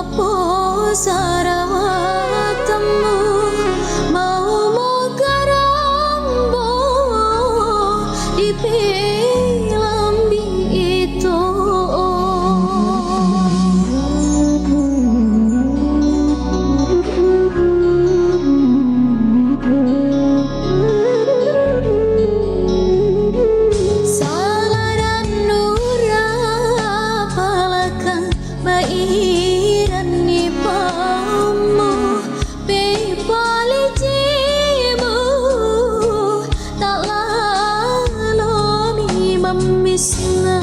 Apo sarawatmu mau mogarambo di pilambi itu. Salaran nura palakan bairan ni pamu pepali cimu tak lalu mi memisna.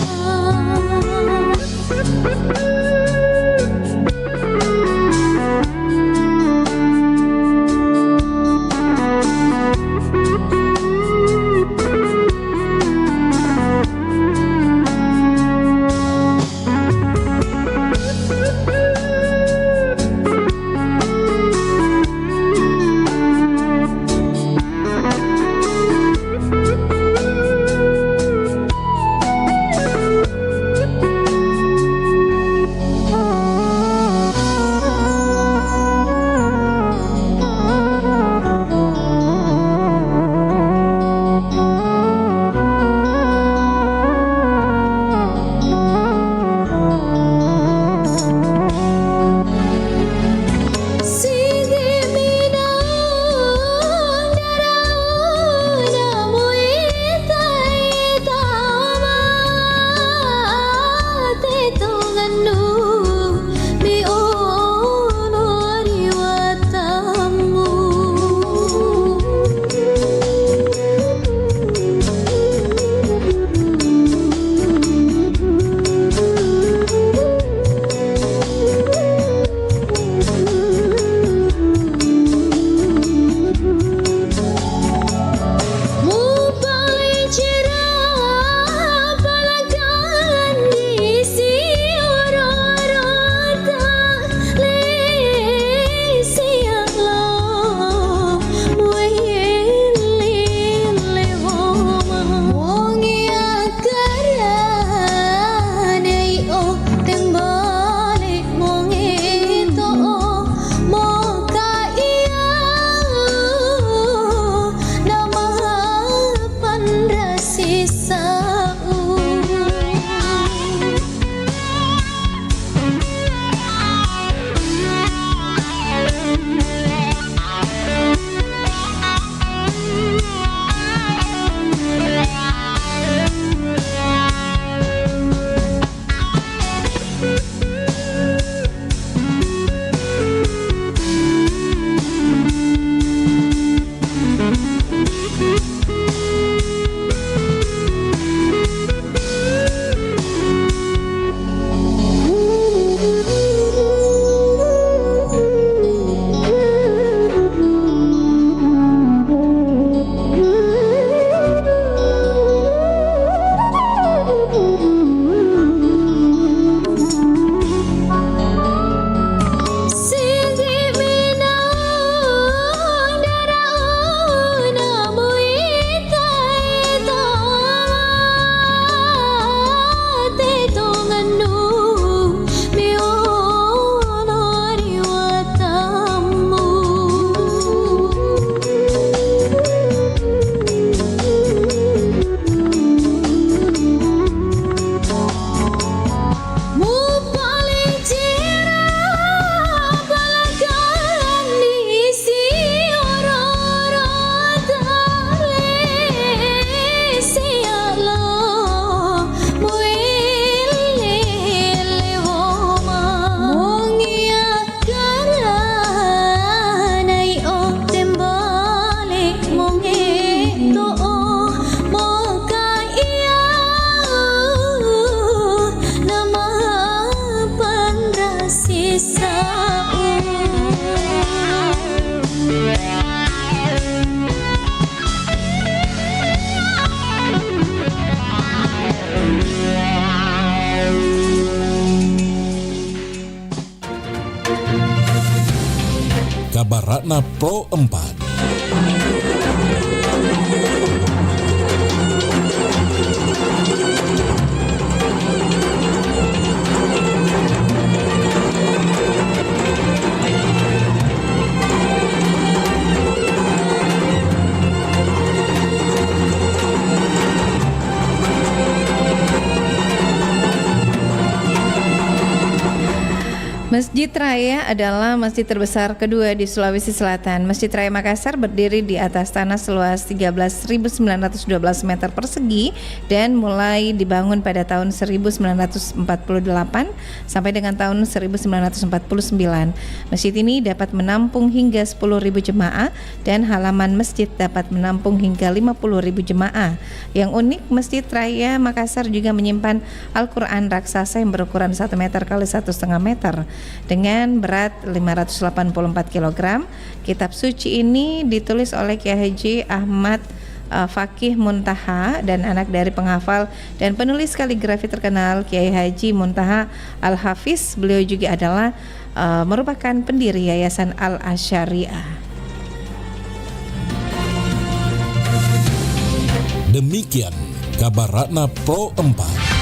Kabaratna Pro 4. Masjid Raya adalah masjid terbesar kedua di Sulawesi Selatan. Masjid Raya Makassar berdiri di atas tanah seluas 13.912 meter persegi dan mulai dibangun pada tahun 1948 sampai dengan tahun 1949. Masjid ini dapat menampung hingga 10.000 jemaah dan halaman masjid dapat menampung hingga 50.000 jemaah. Yang unik, Masjid Raya Makassar juga menyimpan Al-Quran raksasa yang berukuran 1 meter kali 1,5 meter. Dengan berat 584 kg, kitab suci ini ditulis oleh Kiai Haji Ahmad Fakih Muntaha dan anak dari penghafal dan penulis kaligrafi terkenal Kiai Haji Muntaha Al-Hafiz. Beliau juga adalah merupakan pendiri Yayasan Al-Asyariah. Demikian kabar Ratna Pro 4.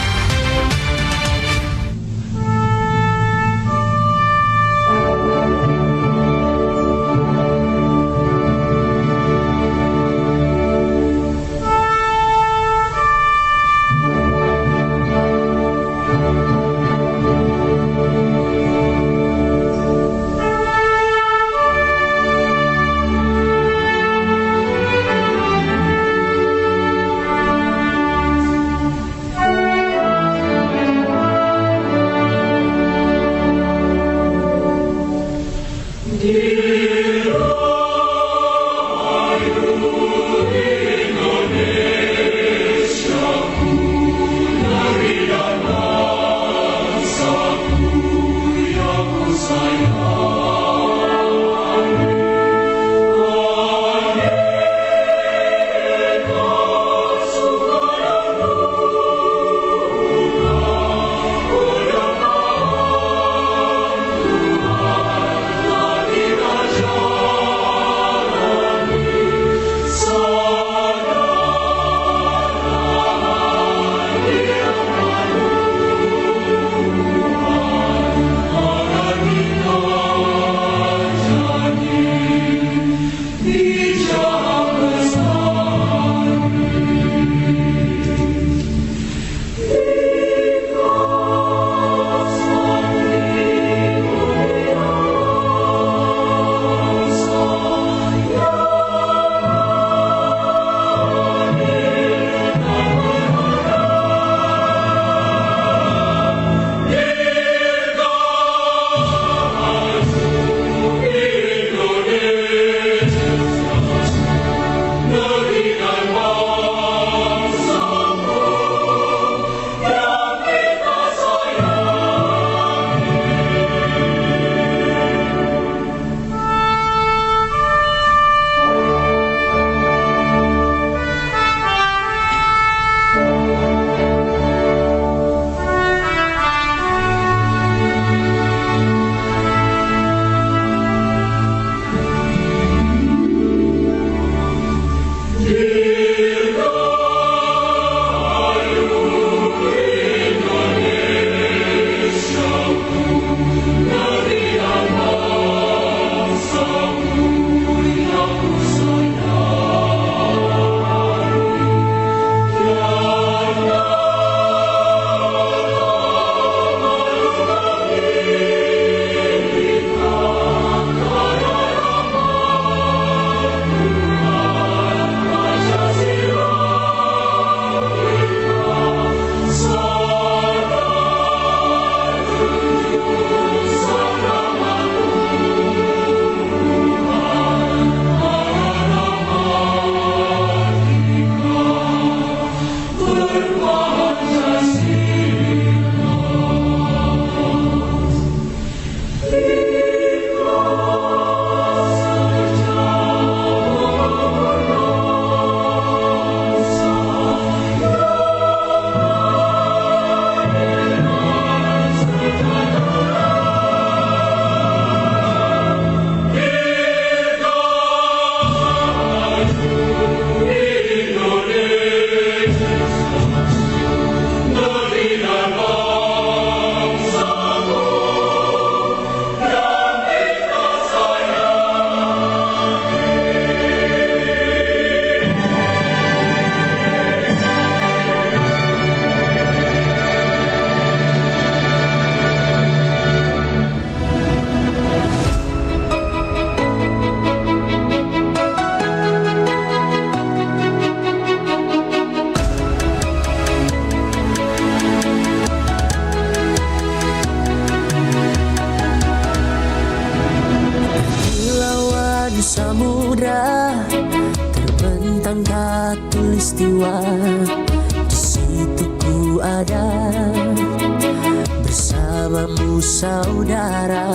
selalu saudara.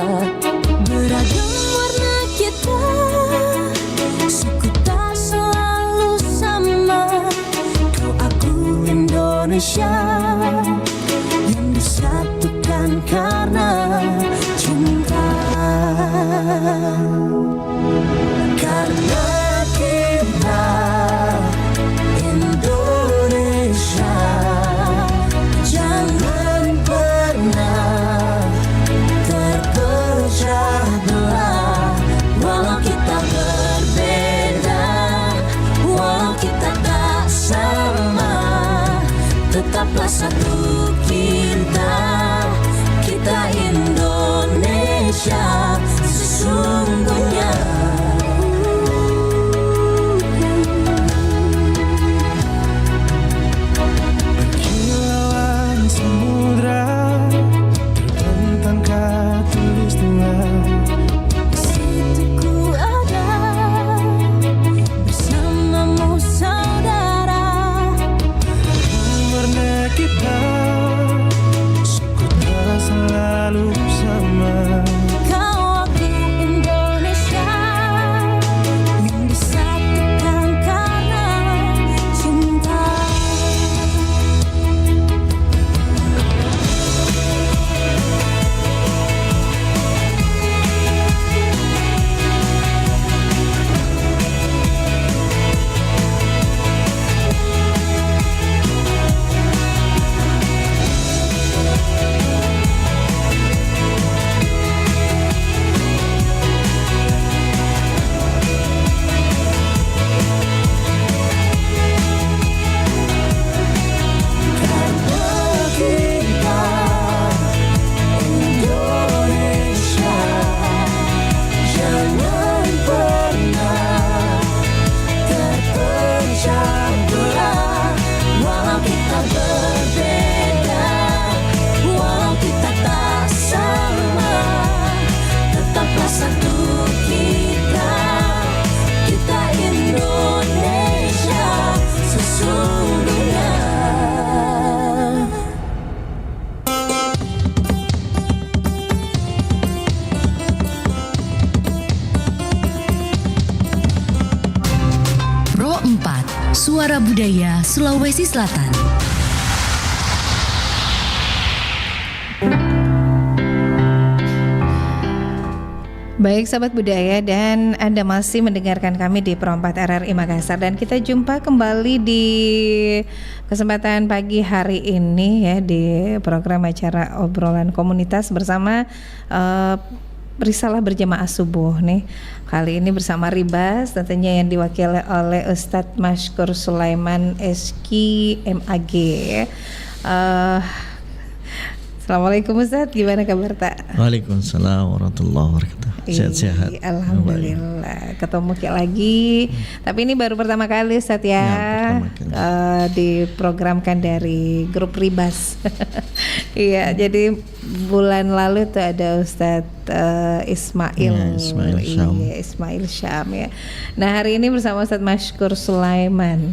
Beragam warna kita, suku tak selalu sama. Kau aku Indonesia yang disatukan karena cinta. Karena kita Indonesia, jangan pernah terpecah belah. Walau kita berbeda, walau kita tak sama, tetaplah satu kita, kita Indonesia sesungguhnya. Berkilauan samudra, terbentang khatulistiwa. Situ ku ada bersamamu saudara. Warna kita, suku tak selalu sama. Kau aku Indonesia yang disatukan karena cinta. Pro 4, Suara Budaya Sulawesi Selatan. Baik sahabat budaya, dan Anda masih mendengarkan kami di Pro 4 RRI Makassar, dan kita jumpa kembali di kesempatan pagi hari ini ya di program acara obrolan komunitas bersama Risalah Berjamaah Subuh nih. Kali ini bersama Ribas tentunya yang diwakili oleh Ustadz Mashkur Sulaiman SQ MAG. Assalamualaikum Ustadz, gimana kabar tak? Waalaikumsalam warahmatullahi wabarakatuh. Sehat-sehat. Alhamdulillah, ketemu lagi. Tapi ini baru pertama kali Ustadz ya, diprogramkan dari grup Ribas. Iya, jadi bulan lalu tuh ada Ustadz Ismail Syam. Iya, Ismail Syam ya. Nah hari ini bersama Ustadz Mashkur Sulaiman.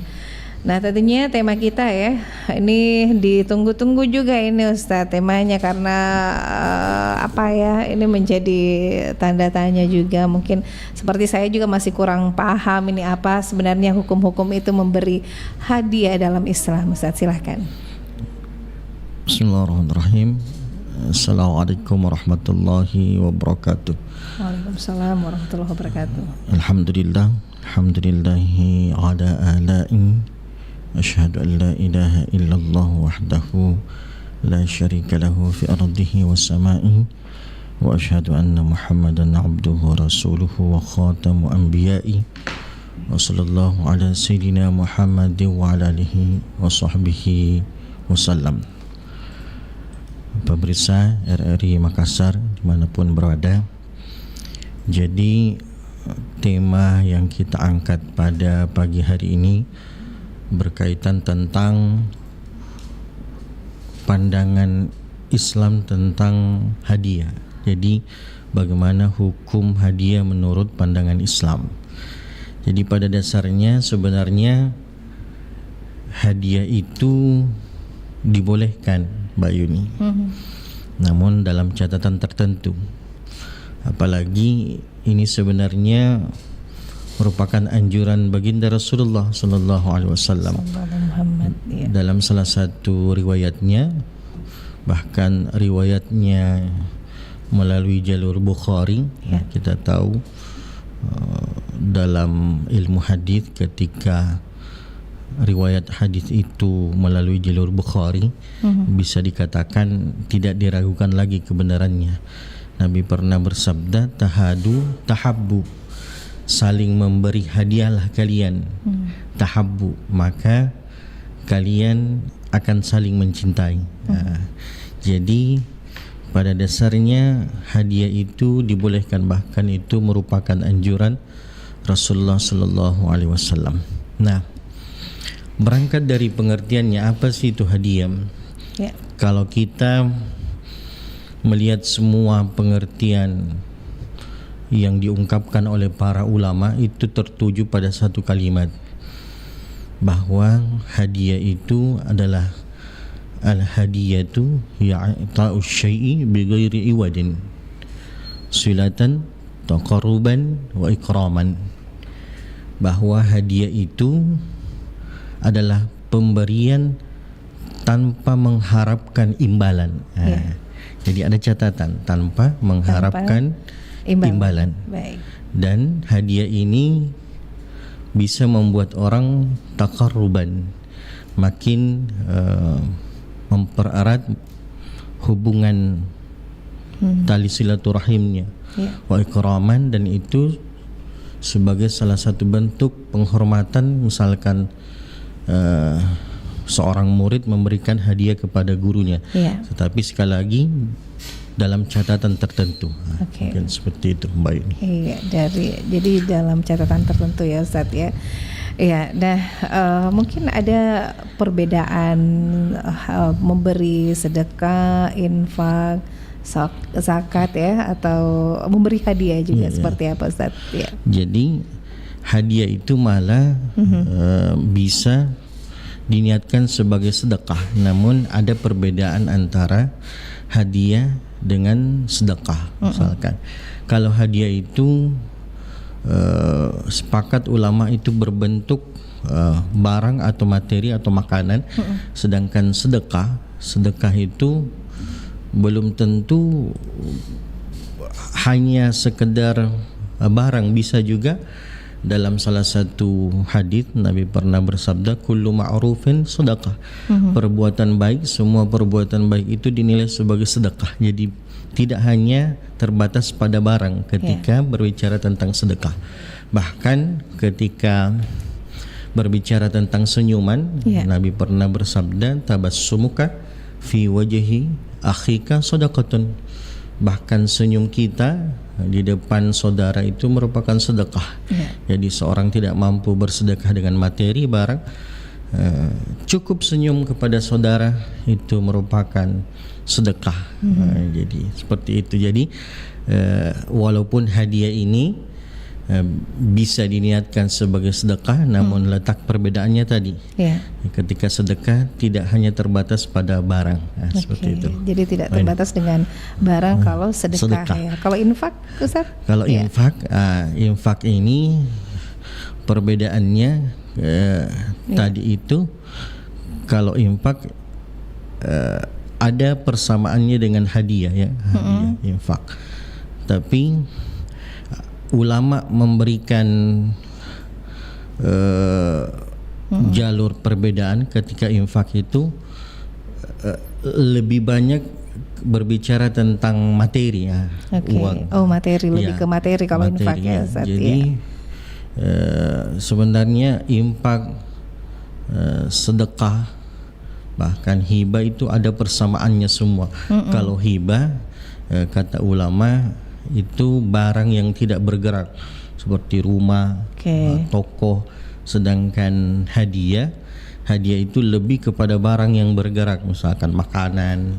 Nah tentunya tema kita ya, ini ditunggu-tunggu juga ini Ustadz temanya, karena apa ya, ini menjadi tanda tanya juga. Mungkin seperti saya juga masih kurang paham ini apa sebenarnya hukum-hukum itu memberi hadiah dalam Islam. Ustadz silahkan. Bismillahirrahmanirrahim. Assalamualaikum warahmatullahi wabarakatuh. Waalaikumsalam warahmatullahi wabarakatuh. Alhamdulillah, alhamdulillahi ala ala'i. Asyhadu an la ilaha illallah wahdahu la syarika lahu fi ardihi was sama'i, wa asyhadu anna Muhammadan abduhu wa rasuluhu wa khatamu anbiya'i, wa sallallahu ala sayyidina Muhammadin wa ala alihi wa sahbihi wasallam. Pemirsa RRI Makassar dimanapun berada, jadi tema yang kita angkat pada pagi hari ini berkaitan tentang pandangan Islam tentang hadiah. Jadi bagaimana hukum hadiah menurut pandangan Islam. Jadi pada dasarnya sebenarnya hadiah itu dibolehkan, Mbak Yuni. namun dalam catatan tertentu. Apalagi ini sebenarnya merupakan anjuran baginda Rasulullah sallallahu alaihi wasallam. Muhammad, ya. Dalam salah satu riwayatnya, bahkan riwayatnya melalui jalur Bukhari, Ya. kita tahu dalam ilmu hadis ketika riwayat hadis itu melalui jalur Bukhari, bisa dikatakan tidak diragukan lagi kebenarannya. Nabi pernah bersabda, tahadu tahabbu, saling memberi hadiahlah kalian, tahabbu, maka kalian akan saling mencintai. Jadi pada dasarnya hadiah itu dibolehkan, bahkan itu merupakan anjuran Rasulullah sallallahu alaihi wasallam. Nah, berangkat dari pengertiannya apa sih itu hadiah? Ya. Kalau kita melihat semua pengertian yang diungkapkan oleh para ulama itu tertuju pada satu kalimat, bahwa hadiah itu adalah al-hadiyatu ya'ta'u syai'i bighairi iwadin silatan taqarruban wa ikraman, bahwa hadiah itu adalah pemberian tanpa mengharapkan imbalan. Jadi ada catatan, tanpa mengharapkan imbalan. Baik. Dan hadiah ini bisa membuat orang taqarruban, makin mempererat hubungan tali silaturahimnya, wa ikraman, dan itu sebagai salah satu bentuk penghormatan. Misalkan seorang murid memberikan hadiah kepada gurunya, tetapi sekali lagi dalam catatan tertentu. Mungkin seperti itu Mbak ini. Iya, jadi dalam catatan tertentu ya Ustadz ya. Iya, nah mungkin ada perbedaan memberi sedekah, infak, zakat ya, atau memberi hadiah juga seperti apa Ustadz? Ya. Jadi hadiah itu malah bisa diniatkan sebagai sedekah, namun ada perbedaan antara hadiah dengan sedekah. Misalkan kalau hadiah itu sepakat ulama itu berbentuk barang atau materi atau makanan, sedangkan sedekah itu belum tentu hanya sekedar barang, bisa juga. Dalam salah satu hadis Nabi pernah bersabda, kullu ma'rufin sedekah. Perbuatan baik, semua perbuatan baik itu dinilai sebagai sedekah. Jadi tidak hanya terbatas pada barang ketika berbicara tentang sedekah. Bahkan ketika berbicara tentang senyuman, Nabi pernah bersabda, tabassumuka fi wajhi akhika sedekatun. Bahkan senyum kita di depan saudara itu merupakan sedekah. Jadi seorang tidak mampu bersedekah dengan materi barang, cukup senyum kepada saudara itu merupakan sedekah. Jadi seperti itu. Jadi walaupun hadiah ini bisa diniatkan sebagai sedekah, namun letak perbedaannya tadi. Ketika sedekah tidak hanya terbatas pada barang. Seperti itu. Jadi tidak terbatas dengan barang kalau sedekah. Ya. Kalau infak, Ustaz? Kalau infak ini perbedaannya tadi itu, kalau infak ada persamaannya dengan hadiah ya, hadiah infak. Tapi ulama memberikan jalur perbedaan ketika infak itu lebih banyak berbicara tentang materi ya, uang. Oh, materi, lebih ke materi kalau infak ya Ustaz. Jadi sebenarnya infak, sedekah, bahkan hibah itu ada persamaannya semua. Kalau hibah kata ulama itu barang yang tidak bergerak seperti rumah, toko. Sedangkan hadiah itu lebih kepada barang yang bergerak, misalkan makanan,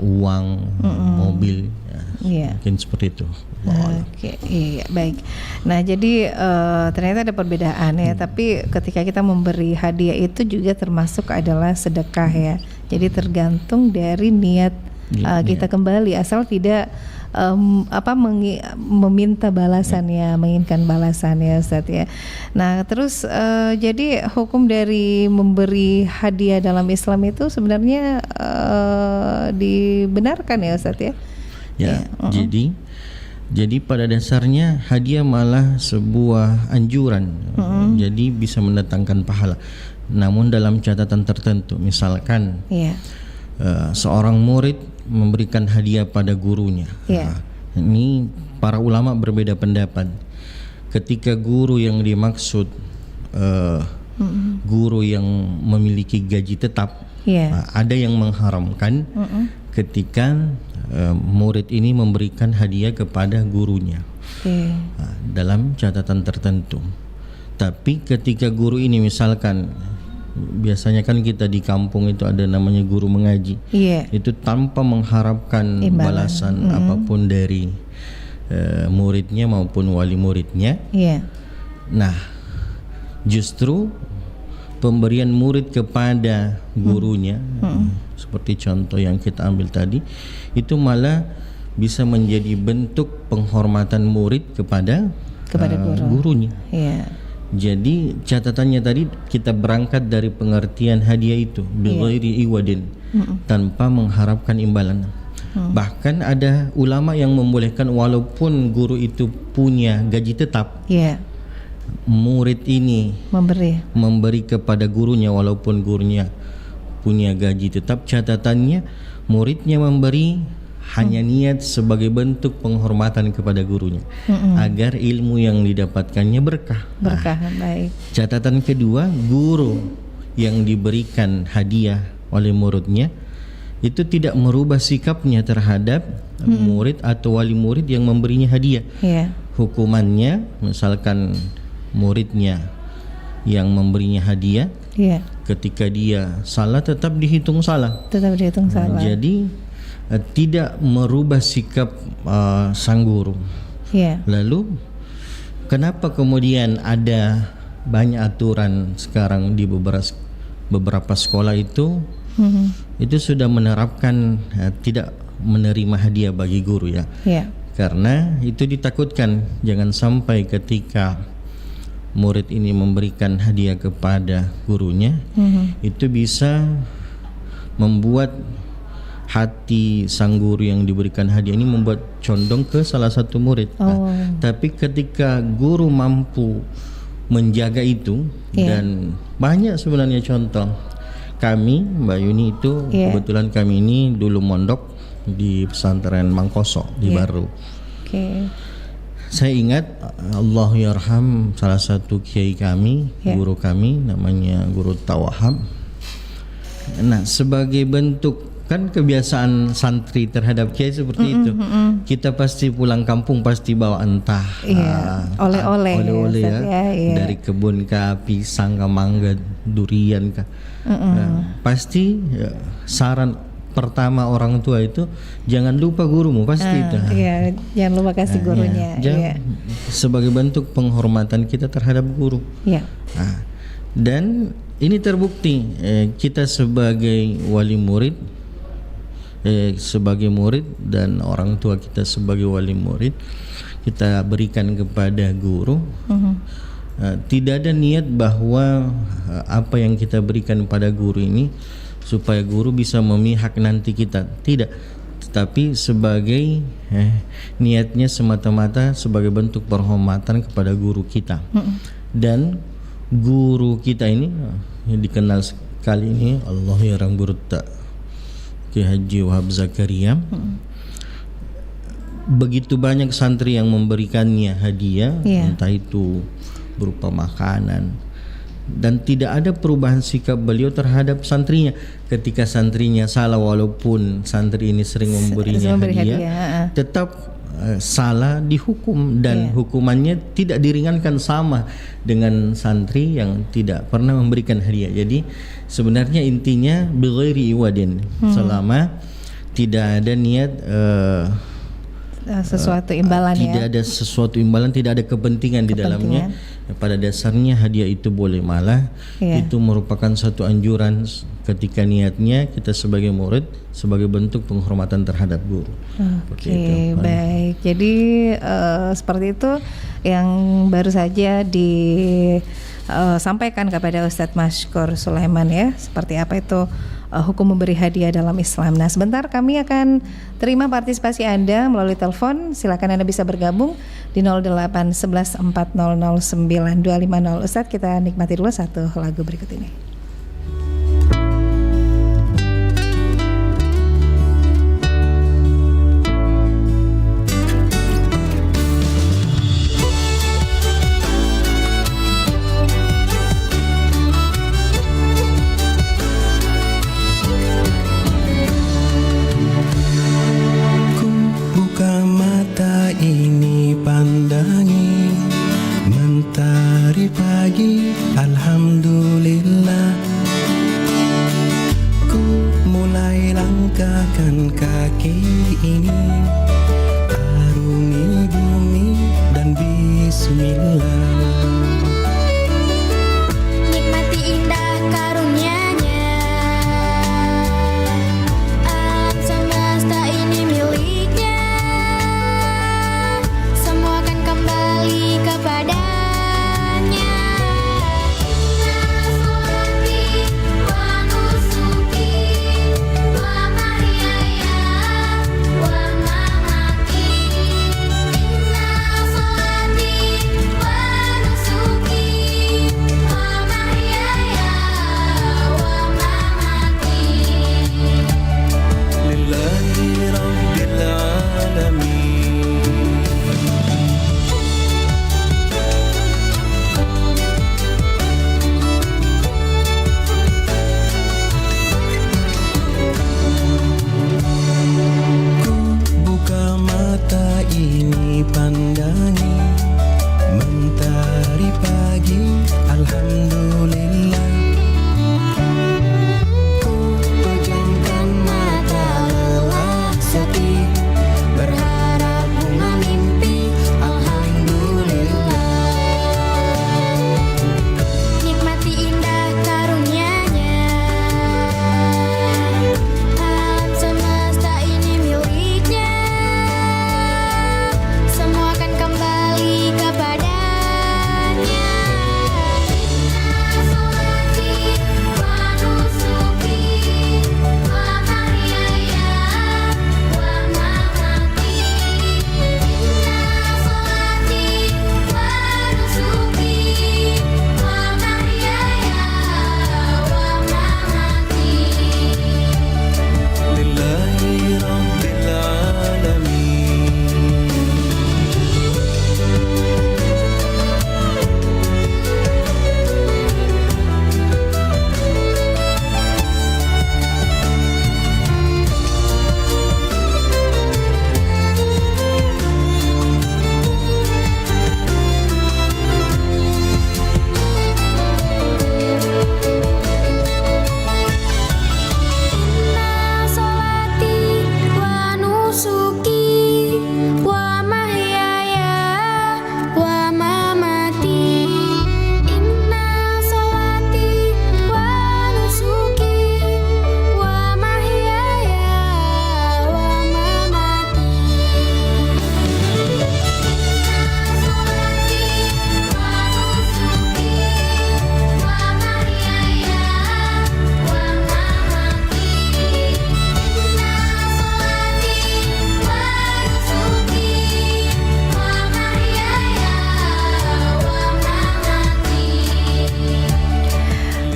uang, mobil, mungkin seperti itu. Iya, baik. Nah, jadi ternyata ada perbedaan ya. Tapi ketika kita memberi hadiah itu juga termasuk adalah sedekah ya. Jadi tergantung dari niat kita kembali asal tidak meminta balasan ya, menginginkan balasan ya Ustaz ya. Nah terus jadi hukum dari memberi hadiah dalam Islam itu sebenarnya dibenarkan ya Ustaz ya? Ya, jadi pada dasarnya hadiah malah sebuah anjuran, jadi bisa mendatangkan pahala. Namun dalam catatan tertentu, misalkan seorang murid memberikan hadiah pada gurunya. Ini para ulama berbeda pendapat. Ketika guru yang dimaksud guru yang memiliki gaji tetap, ada yang mengharamkan ketika murid ini memberikan hadiah kepada gurunya dalam catatan tertentu. Tapi ketika guru ini misalkan, biasanya kan kita di kampung itu ada namanya guru mengaji, itu tanpa mengharapkan balasan apapun dari muridnya maupun wali muridnya. Nah, justru pemberian murid kepada gurunya, seperti contoh yang kita ambil tadi, itu malah bisa menjadi bentuk penghormatan murid kepada gurunya. Jadi catatannya tadi kita berangkat dari pengertian hadiah itu bighairi iwadin, tanpa mengharapkan imbalan. Bahkan ada ulama yang membolehkan walaupun guru itu punya gaji tetap, murid ini memberi kepada gurunya walaupun gurunya punya gaji tetap, catatannya muridnya memberi hanya niat sebagai bentuk penghormatan kepada gurunya, agar ilmu yang didapatkannya berkah. Baik. Catatan kedua, guru yang diberikan hadiah oleh muridnya itu tidak merubah sikapnya terhadap murid atau wali murid yang memberinya hadiah. Hukumannya, misalkan muridnya yang memberinya hadiah, ketika dia salah tetap dihitung salah. Jadi tidak merubah sikap sang guru. Lalu kenapa kemudian ada banyak aturan sekarang di beberapa sekolah itu sudah menerapkan tidak menerima hadiah bagi guru ya. Karena itu ditakutkan jangan sampai ketika murid ini memberikan hadiah kepada gurunya, itu bisa membuat hati sang guru yang diberikan hadiah ini membuat condong ke salah satu murid. Tapi ketika guru mampu menjaga itu, dan banyak sebenarnya contoh. Kami, Mbak Yuni itu kebetulan kami ini dulu mondok di pesantren Mangkoso di Baru. Saya ingat Allah yarham salah satu kiai kami, guru kami namanya Guru Tawahab. Nah, sebagai bentuk kan kebiasaan santri terhadap kiai seperti itu, kita pasti pulang kampung pasti bawa entah oleh-oleh dari kebun kah, pisang kah, mangga, durian kah. Pasti saran pertama orang tua itu jangan lupa gurumu, pasti itu. Jangan lupa kasih gurunya. Sebagai bentuk penghormatan kita terhadap guru. Dan ini terbukti kita sebagai wali murid, sebagai murid dan orang tua kita sebagai wali murid, kita berikan kepada guru. Tidak ada niat bahwa apa yang kita berikan pada guru ini supaya guru bisa memihak nanti kita, tidak, tetapi sebagai niatnya semata-mata sebagai bentuk penghormatan kepada guru kita. Dan guru kita ini yang dikenal sekali ini Allah yarham Guru Kiai Haji Wahab Zakaria. Begitu banyak santri yang memberikannya hadiah, entah itu berupa makanan, dan tidak ada perubahan sikap beliau terhadap santrinya. Ketika santrinya salah, walaupun santri ini sering memberinya hadiah, tetap salah dihukum, dan hukumannya tidak diringankan sama dengan santri yang tidak pernah memberikan hadiah. Jadi sebenarnya intinya bighairi iwadin, selama tidak ada niat sesuatu imbalan, tidak ada sesuatu imbalan, tidak ada kepentingan di dalamnya. Pada dasarnya hadiah itu boleh, malah itu merupakan satu anjuran ketika niatnya kita sebagai murid sebagai bentuk penghormatan terhadap guru. Oke, baik. Jadi seperti itu yang baru saja disampaikan kepada Ustadz Mashkur Sulaiman ya. Seperti apa itu hukum memberi hadiah dalam Islam. Nah, sebentar kami akan terima partisipasi Anda melalui telepon. Silakan Anda bisa bergabung di 08 11 400 9250. Ustadz, kita nikmati dulu satu lagu berikut ini.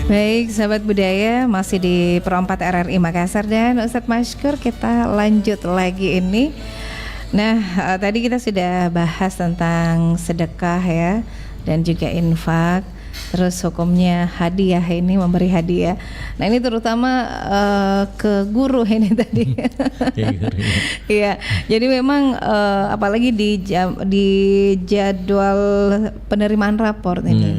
Baik, sahabat budaya, masih di Pro 4 RRI Makassar dan Ustadz Mashkur, kita lanjut lagi ini. Nah, tadi kita sudah bahas tentang sedekah ya, dan juga infak. Terus hukumnya hadiah ini, memberi hadiah. Nah ini terutama ke guru ini tadi. Iya, jadi memang apalagi di jadwal penerimaan rapor ini.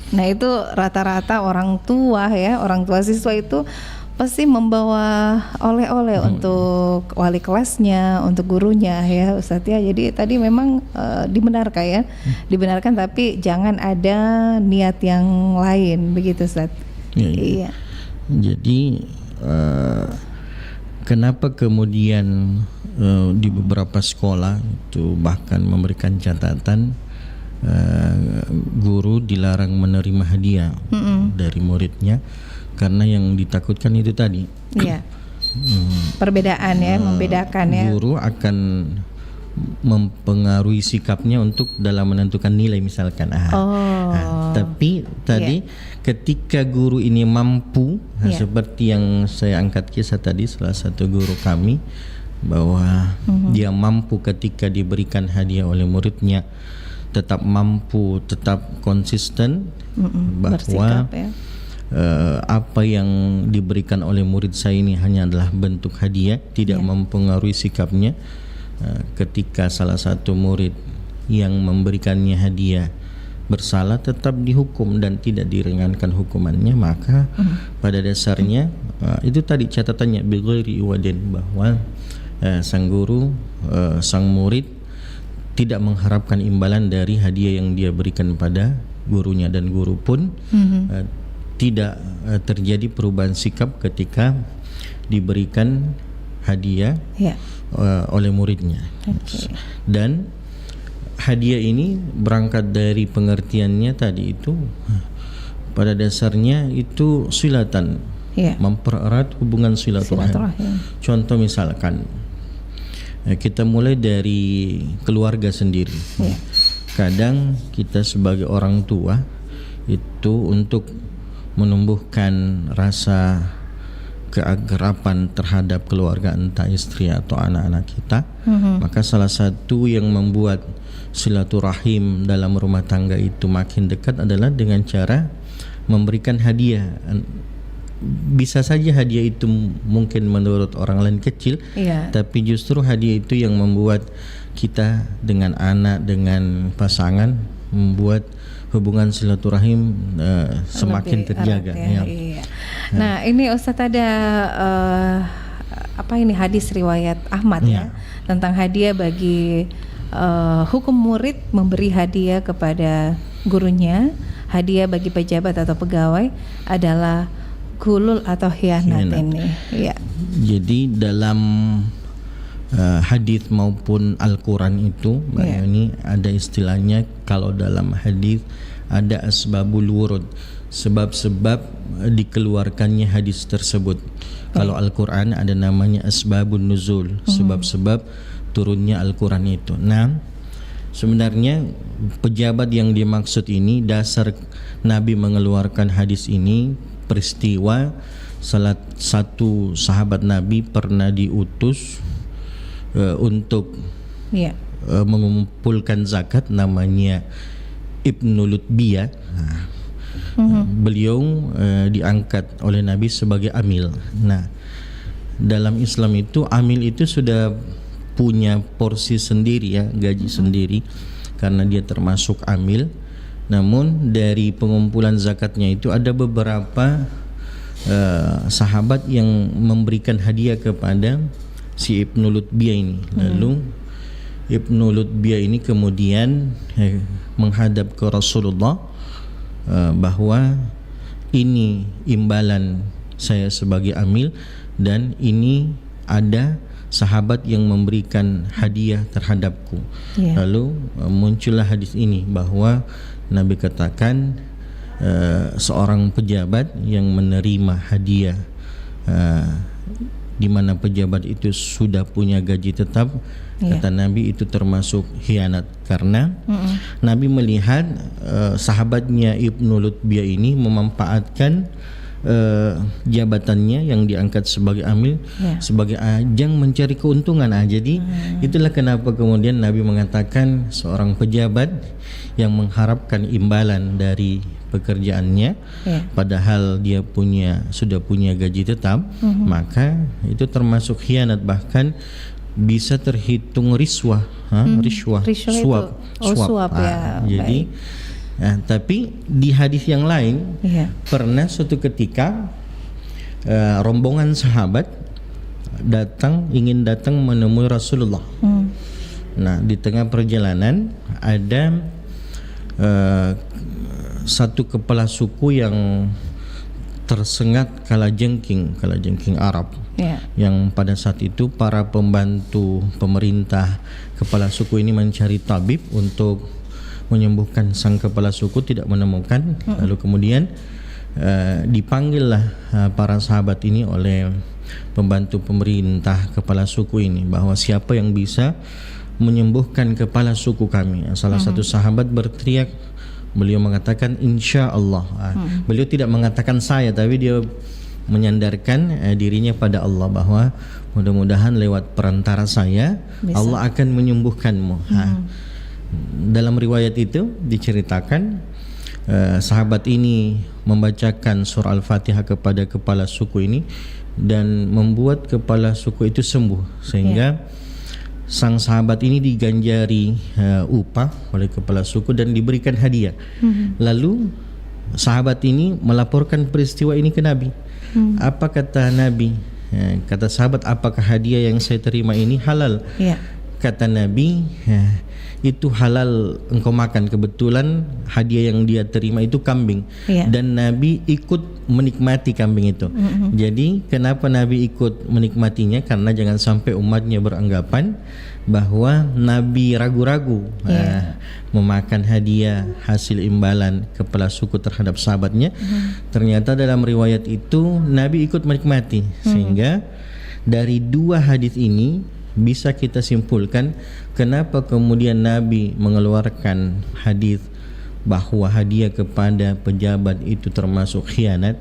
Nah itu rata-rata orang tua ya, orang tua siswa itu pasti membawa oleh-oleh untuk wali kelasnya, untuk gurunya ya Ustadz ya. Jadi tadi memang dibenarkan ya, dibenarkan, tapi jangan ada niat yang lain begitu Ustadz. Iya. Jadi kenapa kemudian di beberapa sekolah itu bahkan memberikan catatan guru dilarang menerima hadiah dari muridnya karena yang ditakutkan itu tadi. Iya. Perbedaan ya, membedakan ya. Guru akan mempengaruhi sikapnya untuk dalam menentukan nilai misalkan. Tapi tadi ketika guru ini mampu, seperti yang saya angkat kisah tadi salah satu guru kami bahwa dia mampu ketika diberikan hadiah oleh muridnya tetap mampu, tetap konsisten bahwa Bersikap, ya. Apa yang diberikan oleh murid saya ini hanya adalah bentuk hadiah, tidak mempengaruhi sikapnya. Ketika salah satu murid yang memberikannya hadiah bersalah, tetap dihukum dan tidak diringankan hukumannya, maka pada dasarnya itu tadi catatannya bighairi iwadin, bahwa sang guru, sang murid tidak mengharapkan imbalan dari hadiah yang dia berikan pada gurunya, dan guru pun tidak terjadi perubahan sikap ketika diberikan hadiah oleh muridnya. Dan hadiah ini berangkat dari pengertiannya tadi itu pada dasarnya itu silatan, mempererat hubungan silaturahim. Contoh misalkan kita mulai dari keluarga sendiri. Kadang kita sebagai orang tua itu untuk menumbuhkan rasa keakraban terhadap keluarga, entah istri atau anak-anak kita, maka salah satu yang membuat silaturahim dalam rumah tangga itu makin dekat adalah dengan cara memberikan hadiah. Bisa saja hadiah itu mungkin menurut orang lain kecil, tapi justru hadiah itu yang membuat kita dengan anak, dengan pasangan, membuat hubungan silaturahim semakin terjaga. Nah, ini Ustadz ada hadis riwayat Ahmad tentang hadiah bagi hukum murid memberi hadiah kepada gurunya, hadiah bagi pejabat atau pegawai adalah gulul atau khianat ini. Jadi dalam hadis maupun Al-Quran itu ini ada istilahnya, kalau dalam hadis ada asbabul wurud, sebab-sebab dikeluarkannya hadis tersebut. Kalau Al-Quran ada namanya asbabun nuzul, sebab-sebab turunnya Al-Quran itu. Nah, sebenarnya pejabat yang dimaksud ini, dasar Nabi mengeluarkan hadis ini peristiwa salah satu sahabat Nabi pernah diutus untuk mengumpulkan zakat, namanya Ibnu Lutbiyah. Beliau diangkat oleh Nabi sebagai amil. Nah, dalam Islam itu amil itu sudah punya porsi sendiri gaji sendiri karena dia termasuk amil. Namun dari pengumpulan zakatnya itu ada beberapa sahabat yang memberikan hadiah kepada si Ibnu Lutbiyah ini. Lalu Ibnu Lutbiyah ini kemudian menghadap ke Rasulullah bahwa ini imbalan saya sebagai amil, dan ini ada sahabat yang memberikan hadiah terhadapku. Lalu muncullah hadis ini bahwa Nabi katakan seorang pejabat yang menerima hadiah di mana pejabat itu sudah punya gaji tetap, kata Nabi itu termasuk khianat, karena Nabi melihat sahabatnya Ibnu Lutbiyah ini memanfaatkan jabatannya yang diangkat sebagai amil sebagai ajang mencari keuntungan. Jadi itulah kenapa kemudian Nabi mengatakan seorang pejabat yang mengharapkan imbalan dari pekerjaannya padahal dia sudah punya gaji tetap, maka itu termasuk khianat, bahkan bisa terhitung riswah, suap. Jadi tapi di hadis yang lain pernah suatu ketika rombongan sahabat ingin datang menemui Rasulullah. Nah, di tengah perjalanan ada satu kepala suku yang tersengat kalajengking Arab Ya. yang pada saat itu para pembantu pemerintah kepala suku ini mencari tabib untuk menyembuhkan sang kepala suku, tidak menemukan. Lalu kemudian dipanggillah para sahabat ini oleh pembantu pemerintah kepala suku ini, bahwa siapa yang bisa menyembuhkan kepala suku kami. Salah satu sahabat berteriak, beliau mengatakan insya Allah. Beliau tidak mengatakan saya, tapi dia menyandarkan dirinya pada Allah, bahwa mudah-mudahan lewat perantara saya Bisa. Allah akan menyembuhkanmu. Dalam riwayat itu diceritakan sahabat ini membacakan surah Al-Fatihah kepada kepala suku ini dan membuat kepala suku itu sembuh, sehingga sang sahabat ini diganjari upah oleh kepala suku dan diberikan hadiah. Lalu sahabat ini melaporkan peristiwa ini ke Nabi. Apa kata Nabi? Kata sahabat, apakah hadiah yang saya terima ini halal? Ya. Kata Nabi, itu halal engkau makan. Kebetulan hadiah yang dia terima itu kambing. Ya. Dan Nabi ikut menikmati kambing itu. Jadi kenapa Nabi ikut menikmatinya? Karena jangan sampai umatnya beranggapan bahwa Nabi ragu-ragu memakan hadiah hasil imbalan kepala suku terhadap sahabatnya. Ternyata dalam riwayat itu Nabi ikut menikmati, sehingga dari dua hadis ini bisa kita simpulkan kenapa kemudian Nabi mengeluarkan hadis bahwa hadiah kepada pejabat itu termasuk khianat.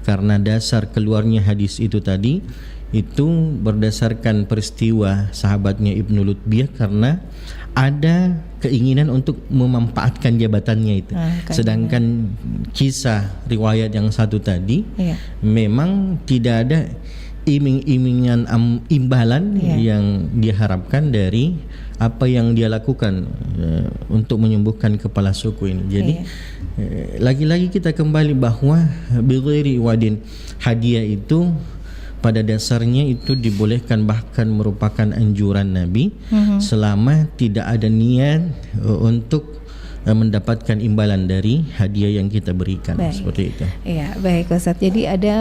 Karena dasar keluarnya hadis itu tadi itu berdasarkan peristiwa sahabatnya Ibnu Lutbiyah, karena ada keinginan untuk memanfaatkan jabatannya itu. Sedangkan kisah riwayat yang satu tadi memang tidak ada iming-imingan imbalan yang diharapkan dari apa yang dia lakukan untuk menyembuhkan kepala suku ini. Jadi lagi-lagi kita kembali bahwa bighairi wadin, hadiah itu pada dasarnya itu dibolehkan, bahkan merupakan anjuran Nabi selama tidak ada niat untuk mendapatkan imbalan dari hadiah yang kita berikan. Seperti itu. Iya, baik Ustadz. Jadi ada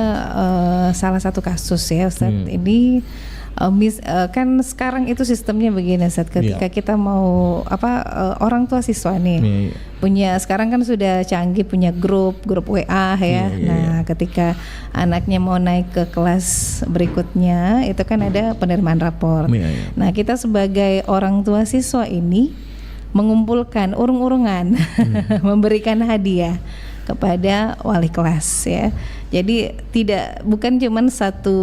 salah satu kasus ya Ustadz. Ini kan sekarang itu sistemnya begini Ustadz. Ketika kita mau orang tua siswa nih punya, sekarang kan sudah canggih, punya grup WA ya. Nah, ketika anaknya mau naik ke kelas berikutnya itu kan ada penerimaan rapor. Nah, kita sebagai orang tua siswa ini mengumpulkan urung-urungan, memberikan hadiah kepada wali kelas ya. Jadi bukan cuman satu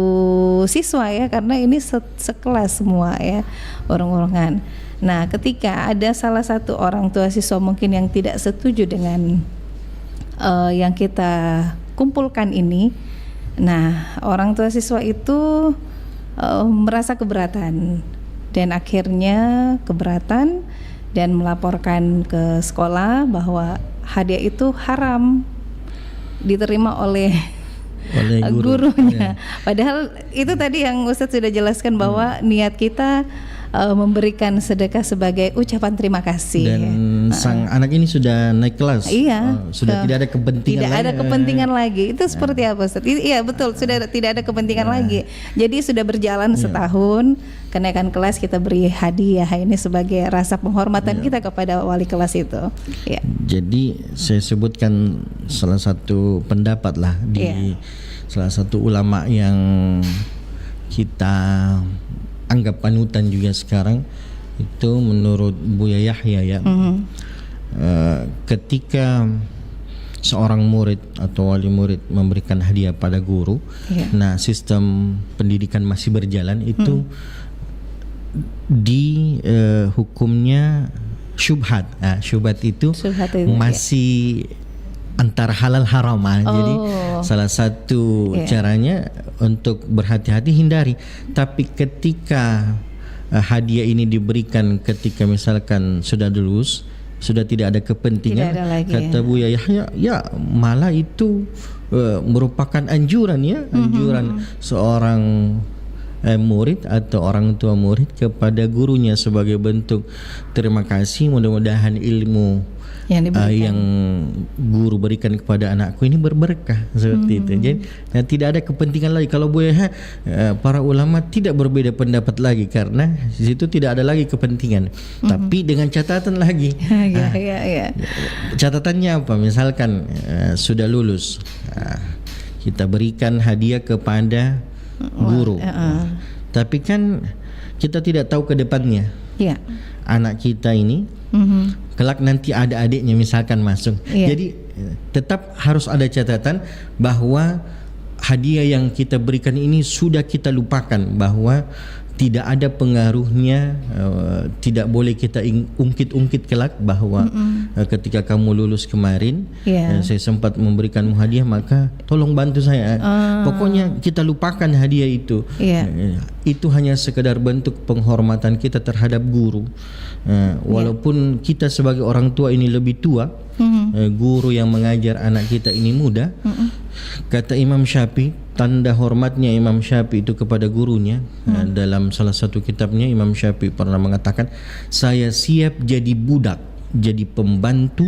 siswa ya, karena ini sekelas semua ya, urung-urungan. Nah, ketika ada salah satu orang tua siswa mungkin yang tidak setuju dengan yang kita kumpulkan ini, nah orang tua siswa itu merasa keberatan dan akhirnya keberatan dan melaporkan ke sekolah bahwa hadiah itu haram diterima oleh gurunya. Padahal itu tadi yang Ustadz sudah jelaskan bahwa niat kita memberikan sedekah sebagai ucapan terima kasih. Dan sang anak ini sudah naik kelas. Sudah tidak ada kepentingan lagi. Tidak ada kepentingan lagi. Itu seperti apa Ustadz? Iya betul, sudah tidak ada kepentingan lagi. Jadi sudah berjalan setahun, kenaikan kelas kita beri hadiah ini sebagai rasa penghormatan kita kepada wali kelas itu. Jadi saya sebutkan salah satu pendapat lah di salah satu ulama yang kita anggap panutan juga sekarang, itu menurut Buya Yahya ya. Ketika seorang murid atau wali murid memberikan hadiah pada guru, nah sistem pendidikan masih berjalan, itu di hukumnya syubhat. Syubhat itu masih antara halal haram. Jadi salah satu caranya untuk berhati-hati, hindari. Tapi ketika hadiah ini diberikan ketika misalkan sudah lulus, sudah tidak ada kepentingan, kata Buya Yahya, ya malah itu merupakan anjuran seorang murid atau orang tua murid kepada gurunya sebagai bentuk terima kasih. Mudah-mudahan ilmu yang guru berikan kepada anakku ini berberkah seperti itu. Jadi tidak ada kepentingan lagi. Kalau boleh para ulama tidak berbeda pendapat lagi karena di situ tidak ada lagi kepentingan. Tapi dengan catatan lagi. Catatannya apa? Misalkan sudah lulus, kita berikan hadiah kepada guru. Tapi kan kita tidak tahu ke depannya. Anak kita ini kelak nanti ada adiknya misalkan masuk. Jadi tetap harus ada catatan bahwa hadiah yang kita berikan ini sudah kita lupakan, bahwa tidak ada pengaruhnya, tidak boleh kita ungkit-ungkit kelak bahwa ketika kamu lulus kemarin saya sempat memberikanmu hadiah, maka tolong bantu saya. Pokoknya kita lupakan hadiah itu. Itu hanya sekedar bentuk penghormatan kita terhadap guru. Walaupun kita sebagai orang tua ini lebih tua, guru yang mengajar anak kita ini muda. Kata Imam Syafi'i, tanda hormatnya Imam Syafi'i itu kepada gurunya. Dalam salah satu kitabnya Imam Syafi'i pernah mengatakan, saya siap jadi budak, jadi pembantu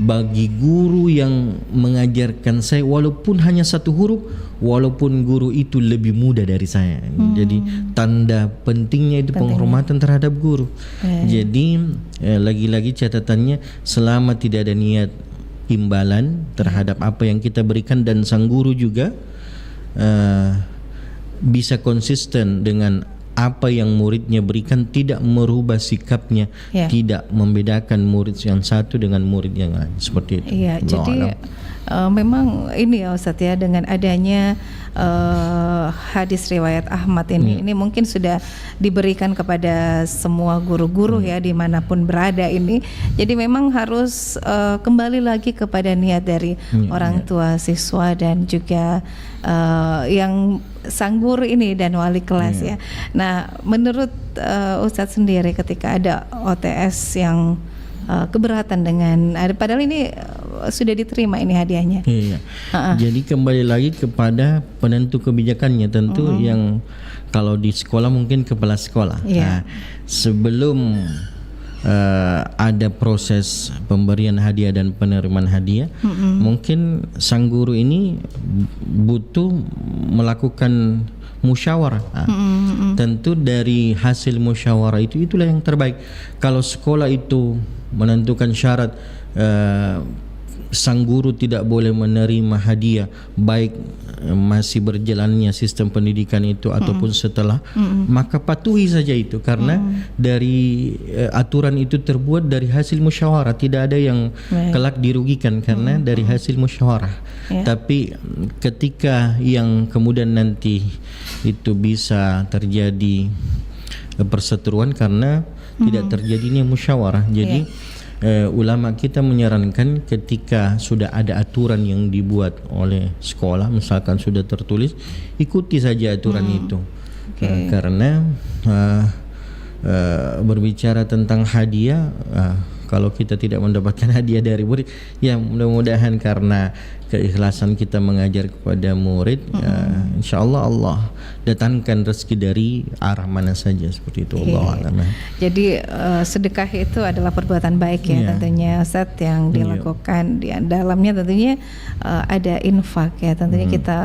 bagi guru yang mengajarkan saya walaupun hanya satu huruf, walaupun guru itu lebih muda dari saya. Jadi tanda pentingnya itu penghormatan terhadap guru. Jadi lagi-lagi catatannya, selama tidak ada niat imbalan terhadap apa yang kita berikan, dan sang guru juga bisa konsisten dengan apa yang muridnya berikan, tidak merubah sikapnya, tidak membedakan murid yang satu dengan murid yang lain, seperti itu. Jadi memang ini ya Ustadz ya, dengan adanya hadis riwayat Ahmad ini mungkin sudah diberikan kepada semua guru-guru ya dimanapun berada ini. Jadi memang harus kembali lagi kepada niat dari orang tua siswa dan juga yang sang guru ini dan wali kelas ya. Nah, menurut Ustadz sendiri ketika ada OTS yang keberatan dengan padahal ini sudah diterima ini hadiahnya. Jadi kembali lagi kepada penentu kebijakannya tentu, yang kalau di sekolah mungkin kepala sekolah. Sebelum ada proses pemberian hadiah dan penerimaan hadiah, mungkin sang guru ini butuh melakukan musyawarah. Tentu dari hasil musyawarah itulah yang terbaik. Kalau sekolah itu menentukan syarat sang guru tidak boleh menerima hadiah, baik masih berjalannya sistem pendidikan itu ataupun setelah, maka patuhi saja itu, karena dari aturan itu terbuat dari hasil musyawarah. Tidak ada yang kelak dirugikan karena dari hasil musyawarah. Tapi ketika yang kemudian nanti itu bisa terjadi perseteruan karena tidak terjadinya musyawarah. Jadi ulama kita menyarankan ketika sudah ada aturan yang dibuat oleh sekolah, misalkan sudah tertulis, ikuti saja aturan itu. Karena berbicara tentang hadiah, kalau kita tidak mendapatkan hadiah dari murid, ya mudah-mudahan karena keikhlasan kita mengajar kepada murid, insyaallah Allah datangkan rezeki dari arah mana saja, seperti itu. Allah alam. Jadi sedekah itu adalah perbuatan baik ya tentunya Ustaz yang dilakukan di dalamnya tentunya ada infak ya, tentunya kita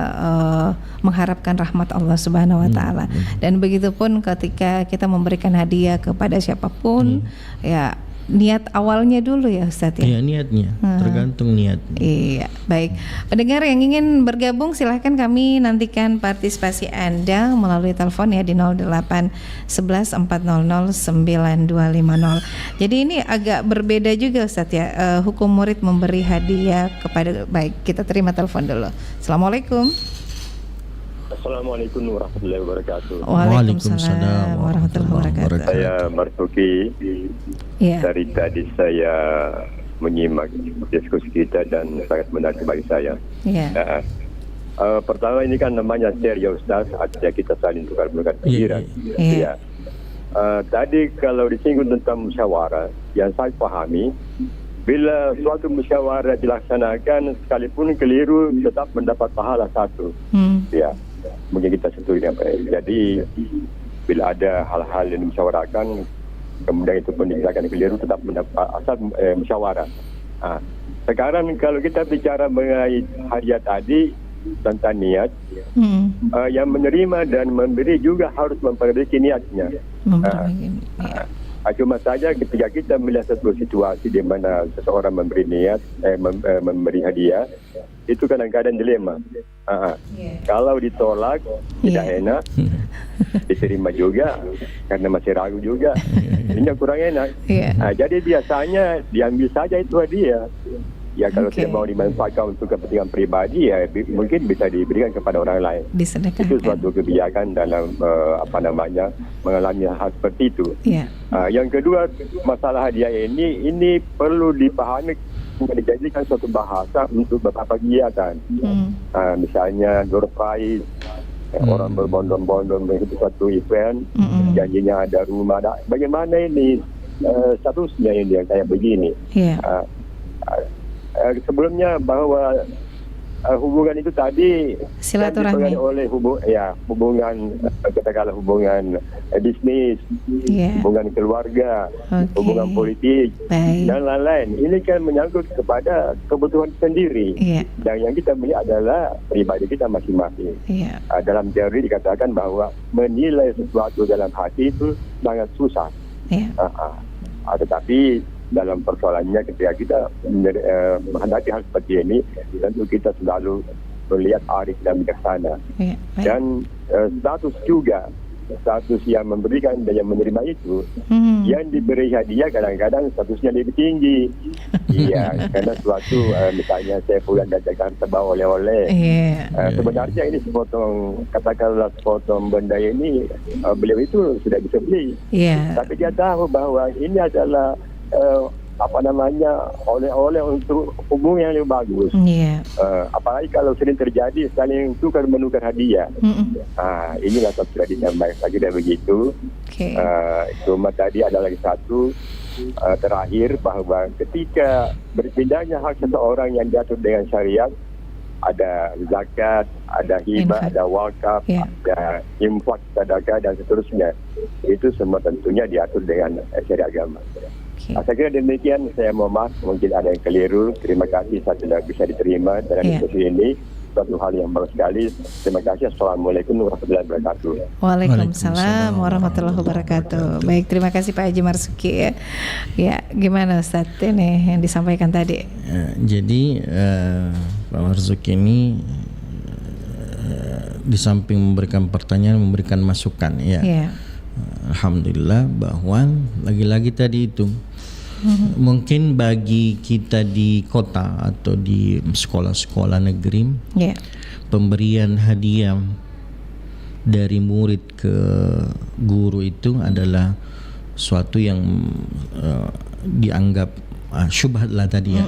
mengharapkan rahmat Allah Subhanahu wa taala. Dan begitupun ketika kita memberikan hadiah kepada siapapun, ya niat awalnya dulu ya Ustadz ya? Iya, niatnya, tergantung niat. Iya, baik. Pendengar yang ingin bergabung silahkan kami nantikan partisipasi Anda melalui telepon ya di 08 11 400 9250. Jadi ini agak berbeda juga Ustadz ya, hukum murid memberi hadiah kepada, baik kita terima telepon dulu. Assalamualaikum. Assalamualaikum warahmatullahi wabarakatuh. Waalaikumsalam warahmatullahi wabarakatuh. Saya Marzuki. Dari tadi saya menyimak diskusi kita dan sangat menarik bagi saya. Pertama, ini kan namanya share ya Ustaz, artinya kita saling tukar-menukar pikiran. Tadi kalau disinggung tentang musyawarah, yang saya pahami, bila suatu musyawarah dilaksanakan sekalipun keliru tetap mendapat pahala satu. mungkin kita sentuh dengan baik. Jadi bila ada hal-hal yang dimusyawarahkan, kemudian itu pun dikatakan keliru, tetap mendapat asal musyawarah. Sekarang kalau kita bicara mengenai hadiah tadi tentang niat, yang menerima dan memberi juga harus memperbaiki niatnya. Cuma saja ketika kita melihat satu situasi di mana seseorang memberi memberi hadiah, itu kadang-kadang dilema. Kalau ditolak tidak enak, diterima juga karena masih ragu juga, ini kurang enak. Jadi biasanya diambil saja itu hadiah. Ya kalau tidak mau dimanfaatkan untuk kepentingan pribadi, ya mungkin bisa diberikan kepada orang lain. Itu suatu kebijakan dalam mengalami hal seperti itu. Yang kedua, masalah hadiah ini perlu dipahami, dijadikan suatu bahasa untuk beberapa kegiatan. Misalnya door prize, orang berbondong-bondong mengikuti suatu event, janjinya ada rumah. Bagaimana ini statusnya ini yang kayak begini? Sebelumnya bahwa hubungan itu tadi silaturahmi oleh hubungan katakanlah hubungan bisnis, hubungan keluarga, hubungan politik dan lain-lain. Ini kan menyangkut kepada kebutuhan sendiri, dan yang kita melihat adalah pribadi kita masing-masing. Dalam teori dikatakan bahwa menilai sesuatu dalam hati itu sangat susah. Tetapi dalam persoalannya ketika kita menghadapi hal seperti ini, tentu kita selalu melihat arif dan bijaksana. Dan status yang memberikan dan yang menerima itu, yang diberi hadiah kadang-kadang statusnya lebih tinggi. Karena suatu misalnya saya pulang dari Jakarta bawa oleh-oleh. Sebenarnya ini katakanlah sepotong benda ini beliau itu sudah bisa beli. Tapi dia tahu bahwa ini adalah oleh-oleh untuk hubungan yang lebih bagus. Apalagi kalau sering terjadi saling menukar hadiah. Inilah satu tradisi yang baik. Lagi dari begitu, cuma tadi ada lagi satu terakhir, bahwa ketika berpindahnya hak seseorang yang diatur dengan syariat, ada zakat, ada hibah, ada wakaf, ada infak, sedekah dan seterusnya. Itu semua tentunya diatur dengan syariat agama. Saya kira demikian. Saya mohon maaf mungkin ada yang keliru. Terima kasih saya sudah bisa diterima dalam diskusi ini. Suatu hal yang bagus sekali. Terima kasih. Assalamualaikum warahmatullahi wabarakatuh. Waalaikumsalam warahmatullahi wabarakatuh. Baik, terima kasih Pak Haji Marzuki ya. Gimana Ustaz ini yang disampaikan tadi? Jadi Pak Marzuki ini di samping memberikan pertanyaan, memberikan masukan Alhamdulillah, bahwa lagi-lagi tadi itu mungkin bagi kita di kota atau di sekolah-sekolah negeri, pemberian hadiah dari murid ke guru itu adalah suatu yang dianggap syubhat lah tadi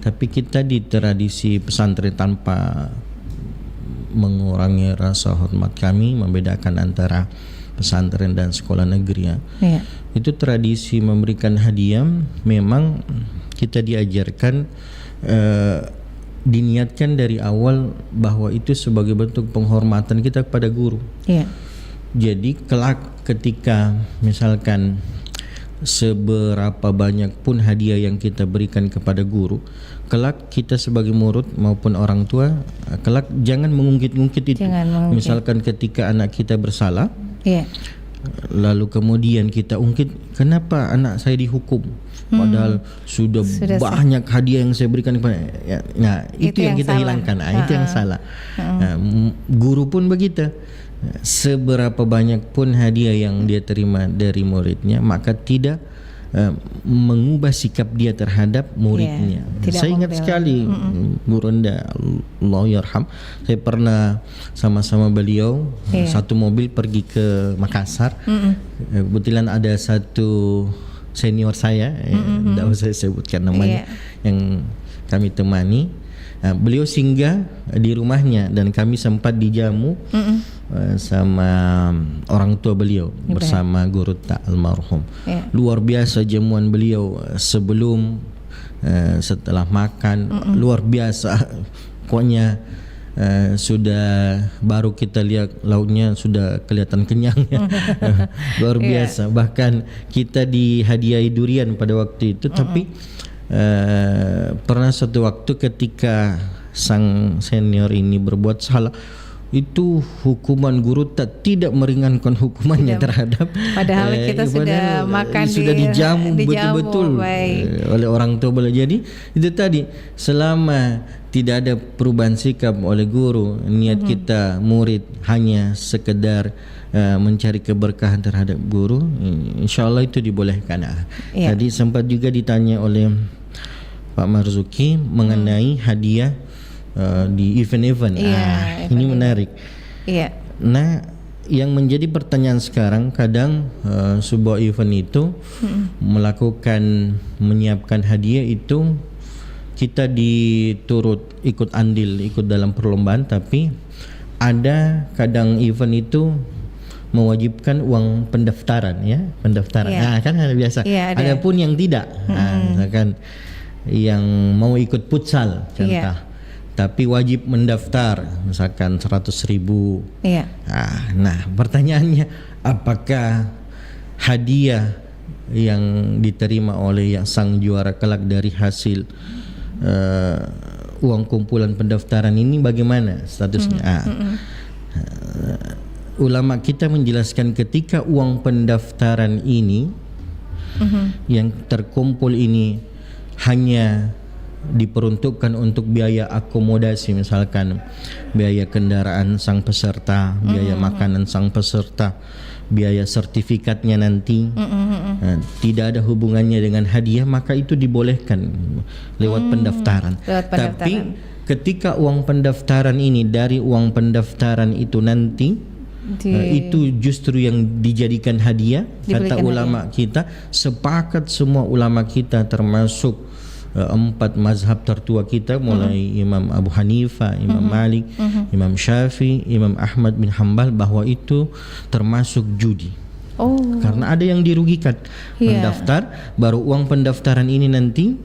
Tapi kita di tradisi pesantren, tanpa mengurangi rasa hormat kami, membedakan antara pesantren dan sekolah negeri itu tradisi memberikan hadiah memang kita diajarkan, diniatkan dari awal bahwa itu sebagai bentuk penghormatan kita kepada guru. Jadi kelak ketika misalkan seberapa banyak pun hadiah yang kita berikan kepada guru, kelak kita sebagai murid maupun orang tua kelak jangan mengungkit-ungkit itu. Misalkan ketika anak kita bersalah, lalu kemudian kita ungkit, kenapa anak saya dihukum padahal sudah banyak hadiah yang saya berikan kepada. Nah, itu yang kita hilangkan. Itu yang salah. Guru pun begitu. Seberapa banyak pun hadiah yang dia terima dari muridnya, maka tidak mengubah sikap dia terhadap muridnya. Saya ingat sekali Bu Ronda, Allah yarham, saya pernah sama-sama beliau satu mobil pergi ke Makassar. Kebetulan ada satu senior saya, tidak usah saya sebutkan namanya, yang kami temani. Beliau singgah di rumahnya dan kami sempat dijamu sama orang tua beliau bersama Guru Tak almarhum. Luar biasa jamuan beliau sebelum setelah makan, luar biasa. Pokoknya sudah baru kita lihat lauknya sudah kelihatan kenyang ya. Luar biasa. Bahkan kita dihadiahi durian pada waktu itu, tapi pernah suatu waktu ketika sang senior ini berbuat salah, itu hukuman guru tidak meringankan hukumannya terhadap padahal kita sudah makan sudah dijamu betul-betul baik. oleh orang tua. Boleh jadi itu tadi, selama tidak ada perubahan sikap oleh guru, niat kita murid hanya sekedar mencari keberkahan terhadap guru, insyaallah itu dibolehkan. Tadi sempat juga ditanya oleh Pak Marzuki mengenai hadiah di event-event. Ini menarik. Iya. Nah, yang menjadi pertanyaan sekarang, kadang sebuah event itu menyiapkan hadiah itu kita diturut ikut andil, ikut dalam perlombaan, tapi ada kadang event itu mewajibkan uang pendaftaran ya, pendaftaran. Nah, kan ada biasa. Ada pun yang tidak. Misalkan yang mau ikut futsal contoh. Tapi wajib mendaftar misalkan 100.000. Nah, pertanyaannya, apakah hadiah yang diterima oleh yang sang juara kelak dari hasil uang kumpulan pendaftaran ini bagaimana statusnya? Ulama kita menjelaskan ketika uang pendaftaran ini yang terkumpul ini hanya diperuntukkan untuk biaya akomodasi, misalkan biaya kendaraan sang peserta, biaya makanan sang peserta, biaya sertifikatnya nanti, tidak ada hubungannya dengan hadiah, maka itu dibolehkan lewat pendaftaran. Tapi ketika uang pendaftaran ini, dari uang pendaftaran itu nanti itu justru yang dijadikan hadiah, kata ulama kita, sepakat semua ulama kita termasuk 4 mazhab tertua kita, mulai Imam Abu Hanifah, Imam Malik, Imam Syafi'i, Imam Ahmad bin Hanbal, bahwa itu termasuk judi. Karena ada yang dirugikan. Mendaftar, baru uang pendaftaran ini nanti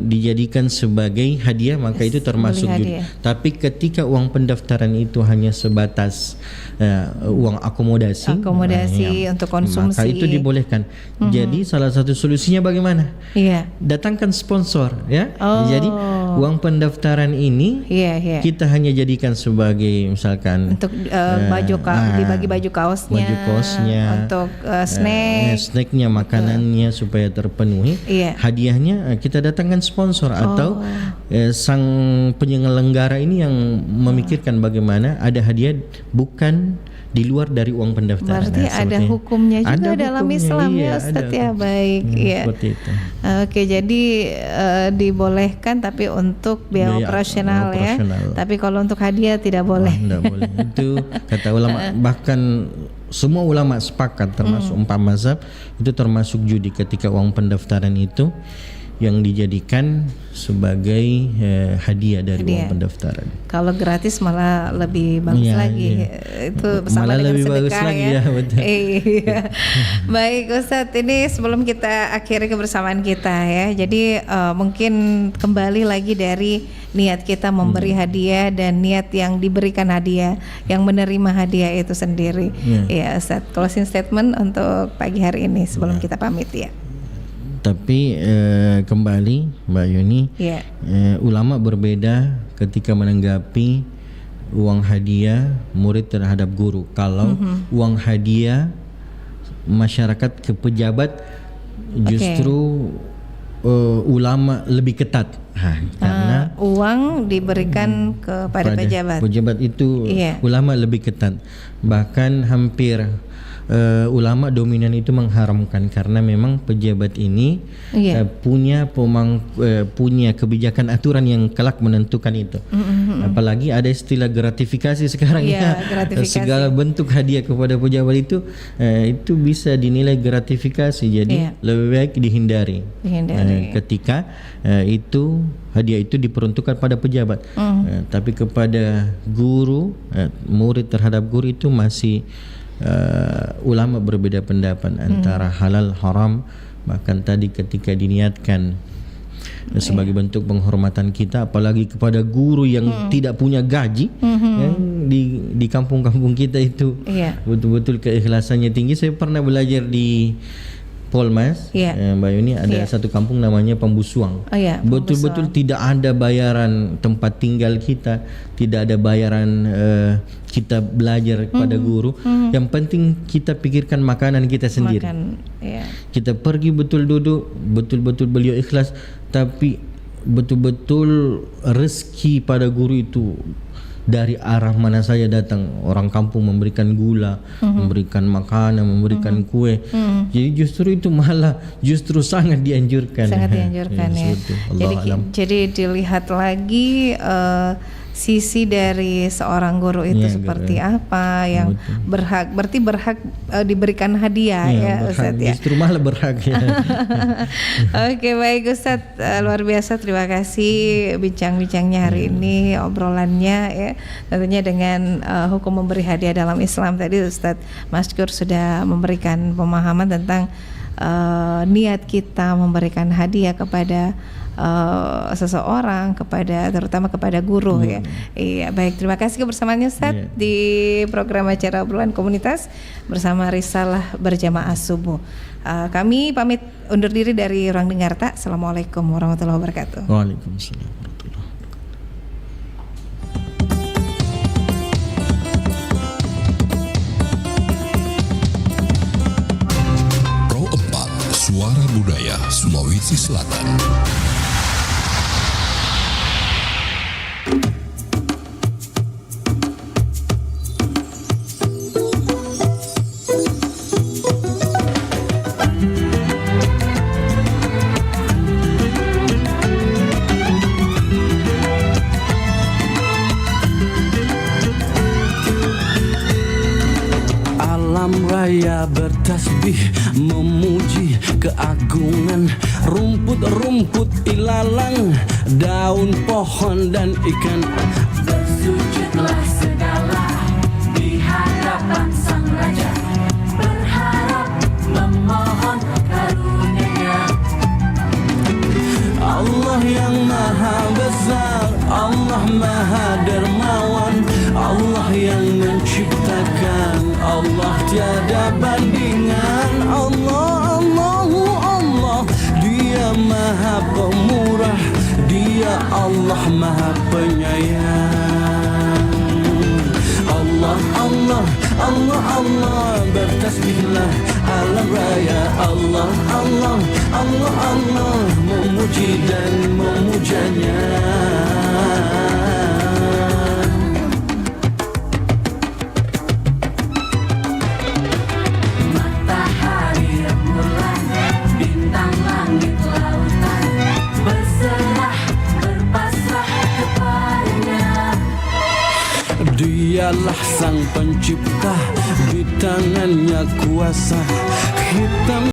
dijadikan sebagai hadiah, maka itu termasuk judi. Tapi ketika uang pendaftaran itu hanya sebatas uang akomodasi untuk konsumsi, maka itu dibolehkan. Jadi salah satu solusinya bagaimana? Datangkan sponsor ya. Jadi uang pendaftaran ini kita hanya jadikan sebagai misalkan untuk dibagi baju kaosnya, untuk snacknya, makanannya supaya terpenuhi. Hadiahnya kita datangkan sponsor atau sang penyelenggara ini yang memikirkan bagaimana ada hadiah bukan di luar dari uang pendaftaran. Berarti ada hukumnya juga dalam Islam ya Ustaz ya. Baik ya. Seperti itu. Oke, jadi dibolehkan tapi untuk biaya operasional ya. Tapi kalau untuk hadiah tidak boleh. Tidak boleh. Itu kata ulama, bahkan semua ulama sepakat termasuk 4 mazhab itu termasuk judi ketika uang pendaftaran itu yang dijadikan sebagai hadiah dari uang pendaftaran. Kalau gratis malah lebih bagus lagi. Itu sama malah dengan lebih sedekah bagus lagi ya, betul. Baik Ustadz, ini sebelum kita akhiri kebersamaan kita ya. Jadi mungkin kembali lagi dari niat kita memberi hadiah dan niat yang diberikan hadiah, yang menerima hadiah itu sendiri. Ya Ustadz, closing statement untuk pagi hari ini sebelum kita pamit ya. Tapi kembali Mbak Yuni, ulama berbeda ketika menanggapi uang hadiah murid terhadap guru. Kalau uang hadiah masyarakat ke pejabat, justru ulama lebih ketat. Karena uang diberikan kepada pejabat. Pejabat itu ulama lebih ketat. Bahkan hampir ulama dominan itu mengharamkan, karena memang pejabat ini punya kebijakan aturan yang kelak menentukan itu. Apalagi ada istilah gratifikasi sekarang segala bentuk hadiah kepada pejabat itu bisa dinilai gratifikasi. Jadi lebih baik dihindari. Ketika itu hadiah itu diperuntukkan pada pejabat. Tapi kepada guru, murid terhadap guru itu masih ulama berbeda pendapat antara halal haram. Bahkan tadi ketika diniatkan sebagai bentuk penghormatan kita, apalagi kepada guru yang tidak punya gaji. Di kampung-kampung kita itu betul-betul keikhlasannya tinggi. Saya pernah belajar di Polmas, Mbak Yuni, ada satu kampung namanya Pambusuang. Betul-betul tidak ada bayaran tempat tinggal kita, tidak ada bayaran kita belajar kepada guru. Yang penting kita pikirkan makanan kita sendiri. Kita pergi betul duduk, betul-betul beliau ikhlas, tapi betul-betul rezeki pada guru itu dari arah mana saya datang, orang kampung memberikan gula, memberikan makanan, memberikan kue. Jadi justru itu malah justru sangat dianjurkan. Sangat dianjurkan ya. Jadi dilihat lagi sisi dari seorang guru itu seperti apa yang berhak, berarti berhak diberikan hadiah ya Ustadz ya. Justru malah berhak ya. Oke, baik Ustadz, luar biasa, terima kasih bincang-bincangnya hari ini, obrolannya ya, tentunya dengan hukum memberi hadiah dalam Islam tadi Ustadz Maskur sudah memberikan pemahaman tentang niat kita memberikan hadiah kepada seseorang, terutama kepada guru ya. Iya, baik, terima kasih kebersamaannya Ustaz di program acara obrolan komunitas bersama Risalah Berjamaah Subuh. Kami pamit undur diri dari Ruang Dengar Tak. Assalamualaikum warahmatullahi wabarakatuh. Waalaikumsalam. Pro 4 Suara Budaya Sulawesi Selatan. Raya bertasbih memuji keagungan rumput-rumput ilalang, daun pohon dan ikan. Bersujudlah segala di hadapan Sang Raja, berharap memohon karunia-Nya. Allah yang maha besar, Allah maha dermawan, Allah yang menciptakan, Allah tiada bandingan. Allah, Allahu Allah, Dia maha pemurah, Dia Allah maha penyayang. Allah, Allah, Allah, Allah, bertasbihlah alam raya. Allah, Allah, Allah, Allah, memuji dan memujanya. Matahari, rembulan, bintang, langit, lautan, berserah, berpasrah kepadanya. Dialah sang pencipta, di tangannya kuasa hitam